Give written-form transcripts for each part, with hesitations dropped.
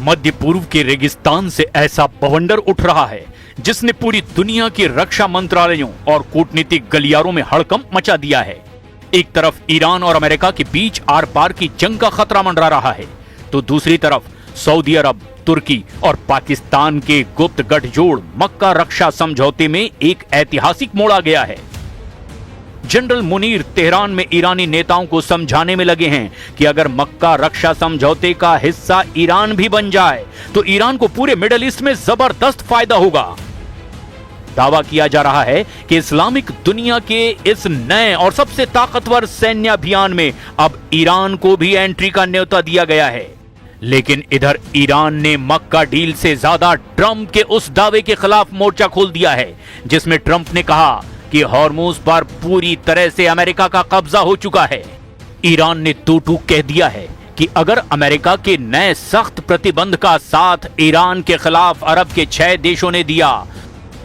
मध्य पूर्व के रेगिस्तान से ऐसा बवंडर उठ रहा है जिसने पूरी दुनिया के रक्षा मंत्रालयों और कूटनीतिक गलियारों में हड़कंप मचा दिया है। एक तरफ ईरान और अमेरिका के बीच आर पार की जंग का खतरा मंडरा रहा है, तो दूसरी तरफ सऊदी अरब, तुर्की और पाकिस्तान के गुप्त गठजोड़ मक्का रक्षा समझौते में एक ऐतिहासिक मोड़ आ गया है। जनरल मुनीर तेहरान में ईरानी नेताओं को समझाने में लगे हैं कि अगर मक्का रक्षा समझौते का हिस्सा ईरान भी बन जाए तो ईरान को पूरे मिडिल ईस्ट में जबरदस्त फायदा होगा। दावा किया जा रहा है कि इस्लामिक दुनिया के इस नए और सबसे ताकतवर सैन्य अभियान में अब ईरान को भी एंट्री का न्योता दिया गया है। लेकिन इधर ईरान ने मक्का डील से ज्यादा ट्रंप के उस दावे के खिलाफ मोर्चा खोल दिया है जिसमें ट्रंप ने कहा कि हॉर्मुज पर पूरी तरह से अमेरिका का कब्जा हो चुका है। ईरान ने टू कह दिया है कि अगर अमेरिका के नए सख्त प्रतिबंध का साथ ईरान के खिलाफ अरब के 6 देशों ने दिया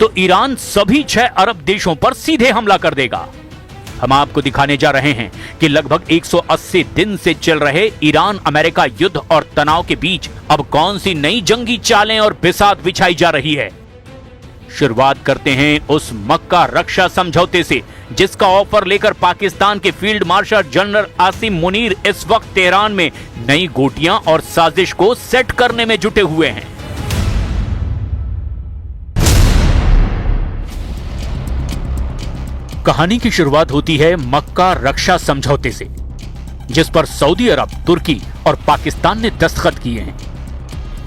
तो ईरान सभी 6 अरब देशों पर सीधे हमला कर देगा। हम आपको दिखाने जा रहे हैं कि लगभग 180 दिन से चल रहे ईरान अमेरिका युद्ध और तनाव के बीच अब कौन सी नई जंगी चालें और बिसात बिछाई जा रही है। शुरुआत करते हैं उस मक्का रक्षा समझौते से जिसका ऑफर लेकर पाकिस्तान के field marshal general Asim Munir इस वक्त तेहरान में नई गोटियां और साजिश को सेट करने में जुटे हुए हैं। कहानी की शुरुआत होती है मक्का रक्षा समझौते से, जिस पर सऊदी अरब, तुर्की और पाकिस्तान ने दस्तखत किए हैं।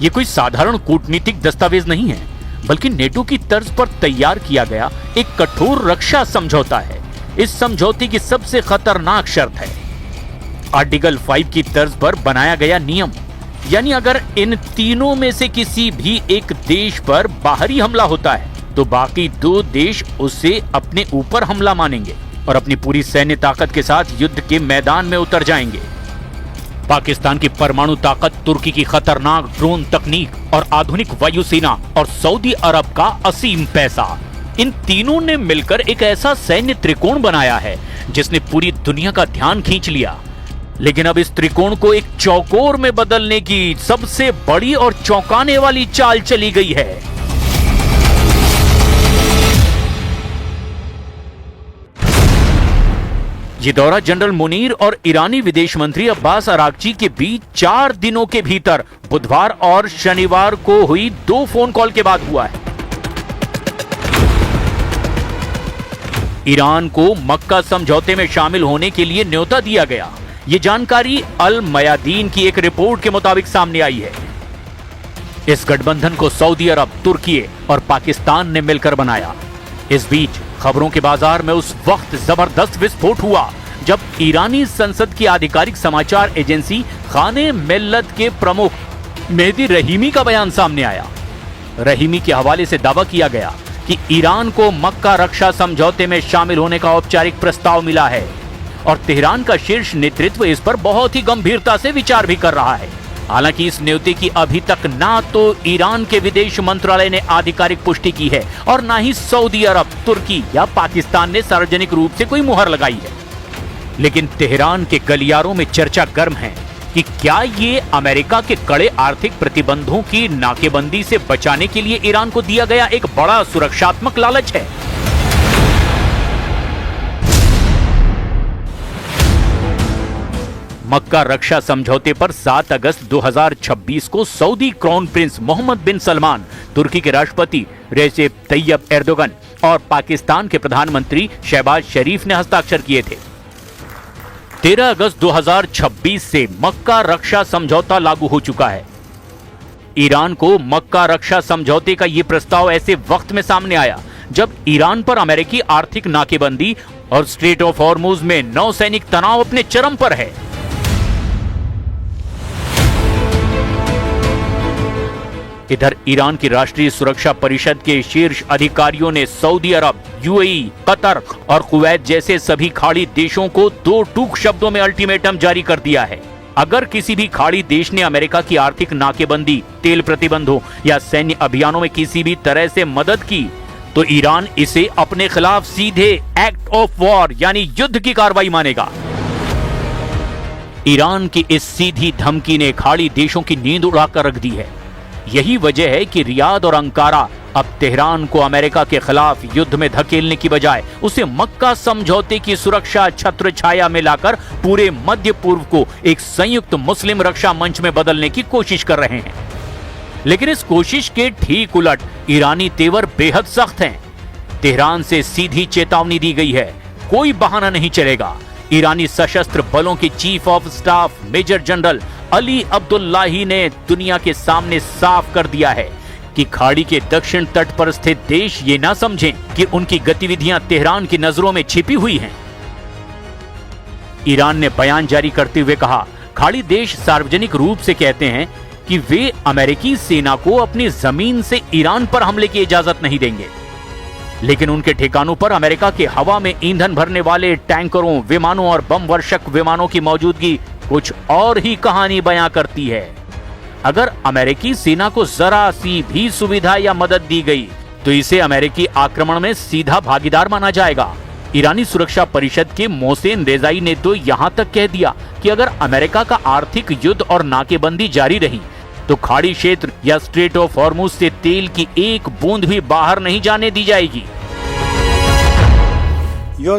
यह कोई साधारण कूटनीतिक दस्तावेज नहीं है, बल्कि नेटो की तर्ज पर तैयार किया गया एक कठोर रक्षा समझौता है। इस समझौते की सबसे खतरनाक शर्त है आर्टिकल 5 की तर्ज पर बनाया गया नियम, यानी अगर इन तीनों में से किसी भी एक देश पर बाहरी हमला होता है तो बाकी 2 देश उसे अपने ऊपर हमला मानेंगे और अपनी पूरी सैन्य ताकत के साथ युद्ध के मैदान में उतर जाएंगे। पाकिस्तान की परमाणु ताकत, तुर्की की खतरनाक ड्रोन तकनीक और आधुनिक वायुसेना और सऊदी अरब का असीम पैसा, इन तीनों ने मिलकर एक ऐसा सैन्य त्रिकोण बनाया है जिसने पूरी दुनिया का ध्यान खींच लिया। लेकिन अब इस त्रिकोण को एक चौकोर में बदलने की सबसे बड़ी और चौंकाने वाली चाल चली गई है। ये दौरा जनरल मुनीर और ईरानी विदेश मंत्री अब्बास अरागची के बीच 4 दिनों के भीतर बुधवार और शनिवार को हुई 2 फोन कॉल के बाद हुआ है। ईरान को मक्का समझौते में शामिल होने के लिए न्योता दिया गया। ये जानकारी अल मयादीन की एक रिपोर्ट के मुताबिक सामने आई है। इस गठबंधन को सऊदी अरब, तुर्की और पाकिस्तान ने मिलकर बनाया। इस बीच खबरों के बाजार में उस वक्त जबरदस्त विस्फोट हुआ जब ईरानी संसद की आधिकारिक समाचार एजेंसी खाने मिल्लत के प्रमुख मेहदी रहीमी का बयान सामने आया। रहीमी के हवाले से दावा किया गया कि ईरान को मक्का रक्षा समझौते में शामिल होने का औपचारिक प्रस्ताव मिला है और तेहरान का शीर्ष नेतृत्व इस पर बहुत ही गंभीरता से विचार भी कर रहा है। हालांकि इस न्योते की अभी तक ना तो ईरान के विदेश मंत्रालय ने आधिकारिक पुष्टि की है और ना ही सऊदी अरब, तुर्की या पाकिस्तान ने सार्वजनिक रूप से कोई मुहर लगाई है। लेकिन तेहरान के गलियारों में चर्चा गर्म है कि क्या ये अमेरिका के कड़े आर्थिक प्रतिबंधों की नाकेबंदी से बचाने के लिए ईरान को दिया गया एक बड़ा सुरक्षात्मक लालच है। मक्का रक्षा समझौते पर 7 अगस्त 2026 को सऊदी क्राउन प्रिंस मोहम्मद बिन सलमान, तुर्की के राष्ट्रपति रेसेप तैयब एर्दोगन और पाकिस्तान के प्रधानमंत्री शहबाज शरीफ ने हस्ताक्षर किए थे। 13 अगस्त 2026 से मक्का रक्षा समझौता लागू हो चुका है। ईरान को मक्का रक्षा समझौते का यह प्रस्ताव ऐसे वक्त में सामने आया जब ईरान पर अमेरिकी आर्थिक नाकेबंदी और स्ट्रेट ऑफ हॉर्मुज में नौसैनिक तनाव अपने चरम पर है। इधर ईरान की राष्ट्रीय सुरक्षा परिषद के शीर्ष अधिकारियों ने सऊदी अरब, यूएई, कतर और कुवैत जैसे सभी खाड़ी देशों को 2 टूक शब्दों में अल्टीमेटम जारी कर दिया है। अगर किसी भी खाड़ी देश ने अमेरिका की आर्थिक नाकेबंदी, तेल प्रतिबंधों या सैन्य अभियानों में किसी भी तरह से मदद की तो ईरान इसे अपने खिलाफ सीधे एक्ट ऑफ वॉर यानी युद्ध की कार्रवाई मानेगा। ईरान की इस सीधी धमकी ने खाड़ी देशों की नींद उड़ाकर रख दी है। यही वजह है कि रियाद और अंकारा अब तेहरान को अमेरिका के खिलाफ युद्ध में धकेलने की बजाय उसे मक्का समझौते की सुरक्षा छत्र छाया में लाकर पूरे मध्य पूर्व को एक संयुक्त मुस्लिम रक्षा मंच में बदलने की कोशिश कर रहे हैं। लेकिन इस कोशिश के ठीक उलट ईरानी तेवर बेहद सख्त हैं। तेहरान से सीधी चेतावनी दी गई है, कोई बहाना नहीं चलेगा। ईरानी सशस्त्र बलों के chief of staff major general Ali Abdullahi ने दुनिया के सामने साफ कर दिया है कि खाड़ी के दक्षिण तट पर स्थित देश ये ना समझें कि उनकी गतिविधियां तेहरान की नजरों में छिपी हुई हैं। ईरान ने बयान जारी करते हुए कहा, खाड़ी देश सार्वजनिक रूप से कहते हैं कि वे अमेरिकी सेना को अपनी जमीन से ईरान पर हमले की इजाजत नहीं देंगे, लेकिन उनके ठिकानों पर अमेरिका के हवा में ईंधन भरने वाले टैंकरों, विमानों और बम वर्षक विमानों की मौजूदगी कुछ और ही कहानी बयां करती है। अगर अमेरिकी सेना को जरा सी भी सुविधा या मदद दी गई तो इसे अमेरिकी आक्रमण में सीधा भागीदार माना जाएगा। ईरानी सुरक्षा परिषद के मोहसेन रेजाई ने तो यहां तक कह दिया कि अगर अमेरिका का आर्थिक युद्ध और नाकेबंदी जारी रही तो खाड़ी क्षेत्र या स्ट्रेट ऑफ हॉर्मुज से तेल की एक बूंद भी बाहर नहीं जाने दी जाएगी। या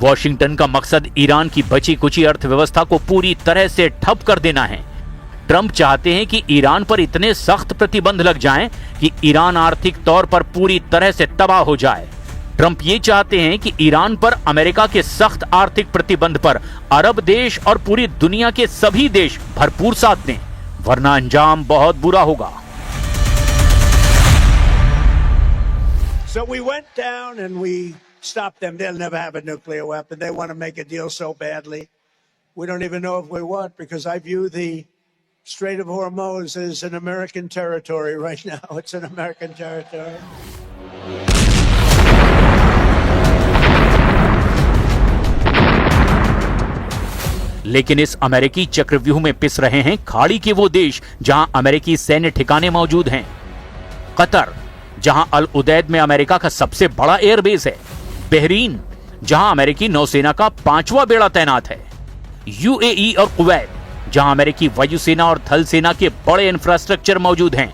वॉशिंगटन का मकसद ईरान की बची कुची अर्थव्यवस्था को पूरी तरह से ठप कर देना है। ट्रंप चाहते हैं कि ईरान पर इतने सख्त प्रतिबंध लग जाएं कि ईरान आर्थिक तौर पर पूरी तरह से तबाह हो जाए। ट्रंप ये चाहते हैं कि ईरान पर अमेरिका के सख्त आर्थिक प्रतिबंध पर अरब देश और पूरी दुनिया के सभी देश भरपूर साथ दें, वरना अंजाम बहुत बुरा होगा। So we went down and we stopped them. They'll never have a nuclear weapon. They want to make a deal so badly. We don't even know if we want, because I view the Strait of Hormuz as an American territory right now. It's an American territory. लेकिन इस अमेरिकी चक्रव्यूह में पिस रहे हैं खाड़ी के वो देश जहां अमेरिकी सैन्य ठिकाने मौजूद हैं। कतर, जहां अल उदैद में अमेरिका का सबसे बड़ा एयरबेस है। बहरीन, जहां अमेरिकी नौसेना का 5वां बेड़ा तैनात है। यूएई और कुवैत, जहां अमेरिकी वायुसेना और थल सेना के बड़े इंफ्रास्ट्रक्चर मौजूद हैं।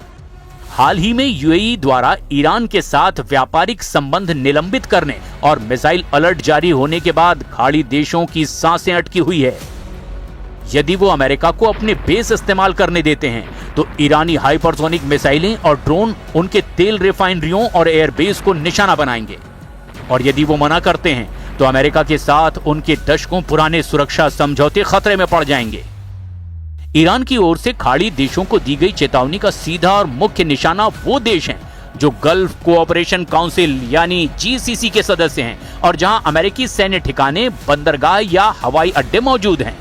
हाल ही में यूएई द्वारा ईरान के साथ व्यापारिक संबंध निलंबित करने और मिसाइल अलर्ट जारी होने के बाद खाड़ी देशों की सांसें अटकी हुई है। यदि वो अमेरिका को अपने बेस इस्तेमाल करने देते हैं तो ईरानी हाइपरसोनिक मिसाइलें और ड्रोन उनके तेल रिफाइनरियों और एयरबेस को निशाना बनाएंगे। और यदि वो मना करते हैं तो अमेरिका के साथ उनके दशकों पुराने सुरक्षा समझौते खतरे में पड़ जाएंगे। ईरान की ओर से खाड़ी देशों को दी गई चेतावनी का सीधा और मुख्य निशाना वो देश हैं जो गल्फ कोऑपरेशन काउंसिल यानी जीसीसी के सदस्य हैं और जहां अमेरिकी सैन्य ठिकाने, बंदरगाह या हवाई अड्डे मौजूद हैं।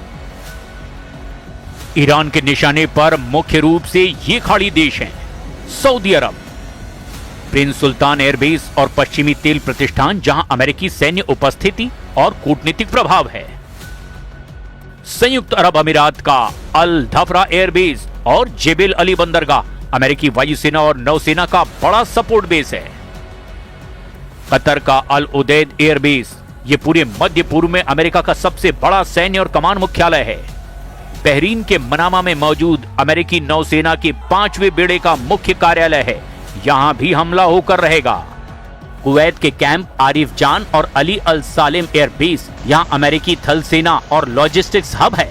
ईरान के निशाने पर मुख्य रूप से ये खाड़ी देश हैं: सऊदी अरब, प्रिंस सुल्तान एयरबेस और पश्चिमी तेल प्रतिष्ठान जहां अमेरिकी सैन्य उपस्थिति और कूटनीतिक प्रभाव है। संयुक्त अरब अमीरात का अल धफरा एयरबेस और जेबेल अली बंदरगाह अमेरिकी वायुसेना और नौसेना का बड़ा सपोर्ट बेस है। कतर का अल उदैद एयरबेस ये पूरे मध्य पूर्व में अमेरिका का सबसे बड़ा सैन्य और कमान मुख्यालय है। बहरीन के मनामा में मौजूद अमेरिकी नौसेना के 5वें बेड़े का मुख्य कार्यालय है, यहां भी हमला होकर रहेगा। कुवैत के कैंप आरिफ जान और अली अल सालेम एयरबेस यहां अमेरिकी थल सेना और लॉजिस्टिक्स हब है।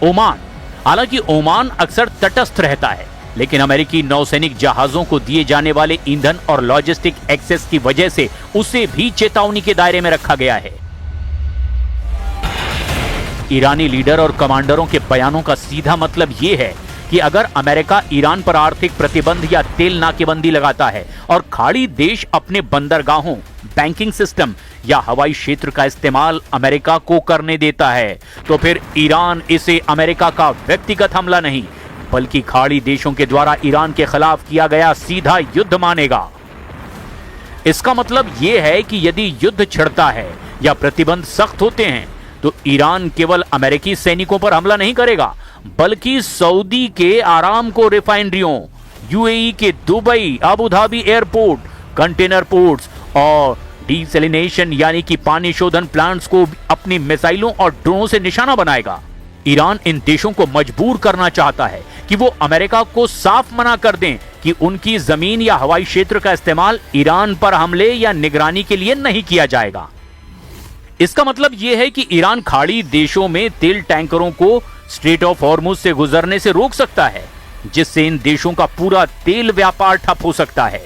ओमान, हालांकि ओमान अक्सर तटस्थ रहता है, लेकिन अमेरिकी नौसैनिक जहाजों को दिए जाने वाले ईंधन और लॉजिस्टिक एक्सेस की वजह से उसे भी चेतावनी के दायरे में रखा गया है। ईरानी लीडर और कमांडरों के बयानों का सीधा मतलब यह है कि अगर अमेरिका ईरान पर आर्थिक प्रतिबंध या तेल नाकेबंदी लगाता है और खाड़ी देश अपने बंदरगाहों, बैंकिंग सिस्टम या हवाई क्षेत्र का इस्तेमाल अमेरिका को करने देता है तो फिर ईरान इसे अमेरिका का व्यक्तिगत हमला नहीं बल्कि खाड़ी देशों के द्वारा ईरान के खिलाफ किया गया सीधा युद्ध मानेगा। इसका मतलब यह है कि यदि युद्ध छिड़ता है या प्रतिबंध सख्त होते हैं तो ईरान केवल अमेरिकी सैनिकों पर हमला नहीं करेगा, बल्कि सऊदी के आरामको रिफाइनरियों, यूएई के Dubai, Abu Dhabi airport, container ports और डीसैलिनेशन यानी कि पानी शोधन प्लांट्स को अपनी मिसाइलों और ड्रोनों से निशाना बनाएगा। ईरान इन देशों को मजबूर करना चाहता है कि वो अमेरिका को साफ मना कर दें कि उनकी जमीन या हवाई क्षेत्र का इस्तेमाल ईरान पर हमले या निगरानी के लिए नहीं किया जाएगा। इसका मतलब यह है कि ईरान खाड़ी देशों में तेल टैंकरों को स्ट्रेट ऑफ हॉर्मुज से गुजरने से रोक सकता है, जिससे इन देशों का पूरा तेल व्यापार ठप हो सकता है।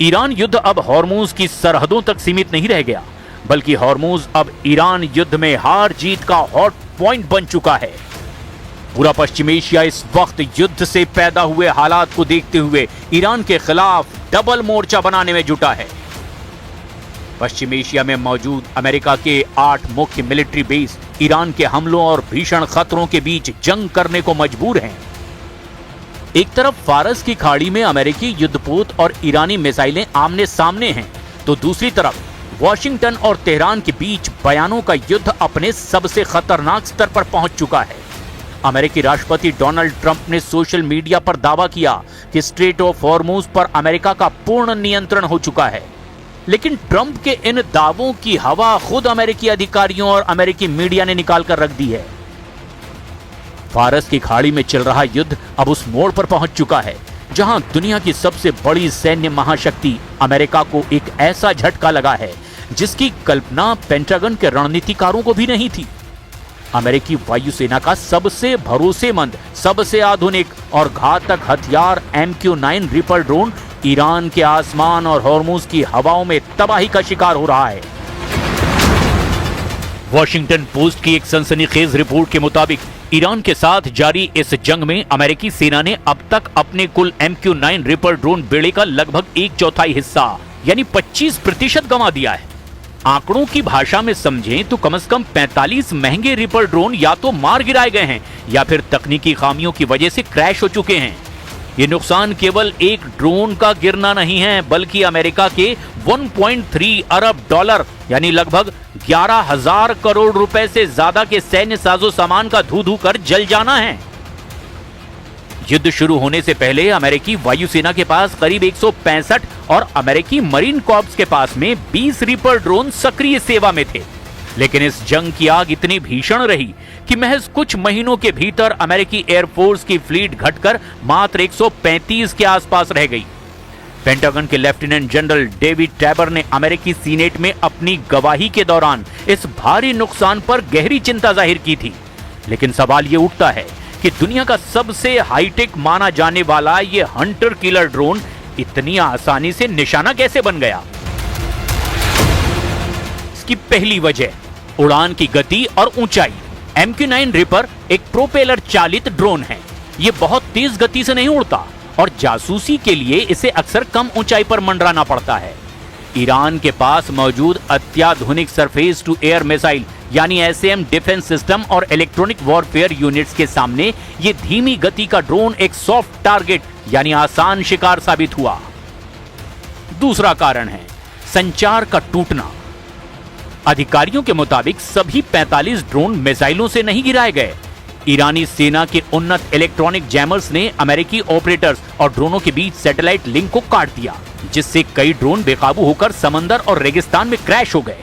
ईरान युद्ध अब हॉर्मुज की सरहदों तक सीमित नहीं रह गया, बल्कि हॉर्मुज अब ईरान युद्ध में हार जीत का हॉट पॉइंट बन चुका है। पूरा पश्चिम एशिया इस वक्त युद्ध से पैदा हुए हालात को देखते हुए ईरान के खिलाफ डबल मोर्चा बनाने में जुटा है। पश्चिम एशिया में मौजूद अमेरिका के 8 मुख्य मिलिट्री बेस ईरान के हमलों और भीषण खतरों के बीच जंग करने को मजबूर हैं। एक तरफ फारस की खाड़ी में अमेरिकी युद्धपोत और ईरानी मिसाइलें आमने सामने हैं, तो दूसरी तरफ वॉशिंगटन और तेहरान के बीच बयानों का युद्ध अपने सबसे खतरनाक स्तर पर पहुंच चुका है। अमेरिकी राष्ट्रपति डोनाल्ड ट्रंप ने सोशल मीडिया पर दावा किया कि स्ट्रेट ऑफ हॉर्मुज पर अमेरिका का पूर्ण नियंत्रण हो चुका है, लेकिन ट्रंप के इन दावों की हवा खुद अमेरिकी अधिकारियों और अमेरिकी मीडिया ने निकाल कर रख दी है। फारस की खाड़ी में चल रहा युद्ध अब उस मोड़ पर पहुंच चुका है जहां दुनिया की सबसे बड़ी सैन्य महाशक्ति अमेरिका को एक ऐसा झटका लगा है जिसकी कल्पना पेंटागन के रणनीतिकारों को भी नहीं थी। अमेरिकी वायुसेना का सबसे भरोसेमंद, सबसे आधुनिक और घातक हथियार MQ-9 रिपर ड्रोन ईरान के आसमान और हॉर्मुज की हवाओं में तबाही का शिकार हो रहा है। वॉशिंगटन पोस्ट की एक सनसनीखेज रिपोर्ट के मुताबिक ईरान के साथ जारी इस जंग में अमेरिकी सेना ने अब तक अपने कुल MQ-9 रिपर ड्रोन बेड़े का लगभग 1/4 हिस्सा यानी 25% गंवा दिया है। आंकड़ों की भाषा में समझें तो कम से कम 45 महंगे रिपर ड्रोन या तो मार गिराए गए हैं या फिर तकनीकी खामियों की वजह से क्रैश हो चुके हैं। ये नुकसान केवल एक ड्रोन का गिरना नहीं है, बल्कि अमेरिका के 1.3 अरब डॉलर यानी लगभग 11,000 करोड़ रुपए से ज्यादा के सैन्य साजो सामान का धू धू कर जल जाना है। युद्ध शुरू होने से पहले अमेरिकी वायुसेना के पास करीब 165 और अमेरिकी मरीन कॉर्प्स के पास में 20 रिपर ड्रोन सक्रिय सेवा में थे, लेकिन इस जंग की आग इतनी भीषण रही कि महज कुछ महीनों के भीतर अमेरिकी एयरफोर्स की फ्लीट घटकर मात्र 135 के आसपास रह गई। पेंटागन के लेफ्टिनेंट जनरल डेविड टैबर ने अमेरिकी सीनेट में अपनी गवाही के दौरान इस भारी नुकसान पर गहरी चिंता जाहिर की थी, लेकिन सवाल ये उठता है कि दुनिया का सबसे हाईटेक माना जाने वाला ये हंटर किलर ड्रोन इतनी आसानी से निशाना कैसे बन गया? इसकी पहली वजह उड़ान की गति और ऊंचाई। MQ-9 रिपर एक प्रोपेलर चालित ड्रोन है। ये बहुत तेज गति से नहीं उड़ता और जासूसी के लिए इसे अक्सर कम ऊंचाई पर मंडराना पड़ता है। ईरान के पास मौजूद अत्याधुनिक सरफेस टू एयर मिसाइल यानी SAM डिफेंस सिस्टम और इलेक्ट्रॉनिक वॉरफेयर यूनिट्स के सामने ये धीमी गति का ड्रोन एक सॉफ्ट टारगेट यानी आसान शिकार साबित हुआ। दूसरा कारण है संचार का टूटना। अधिकारियों के मुताबिक सभी 45 ड्रोन मिसाइलों से नहीं गिराए गए। ईरानी सेना के उन्नत इलेक्ट्रॉनिक जैमर्स ने अमेरिकी ऑपरेटर्स और ड्रोनों के बीच सैटेलाइट लिंक को काट दिया, जिससे कई ड्रोन बेकाबू होकर समंदर और रेगिस्तान में क्रैश हो गए।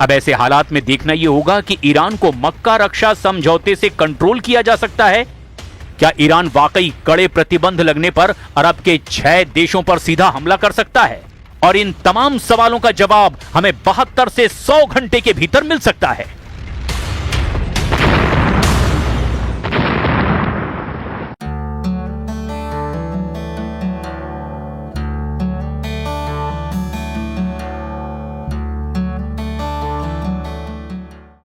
अब ऐसे हालात में देखना यह होगा कि ईरान को मक्का रक्षा समझौते से कंट्रोल किया जा सकता है। क्या ईरान वाकई कड़े प्रतिबंध लगने पर अरब के 6 देशों पर सीधा हमला कर सकता है? और इन तमाम सवालों का जवाब हमें 72 से 100 घंटे के भीतर मिल सकता है।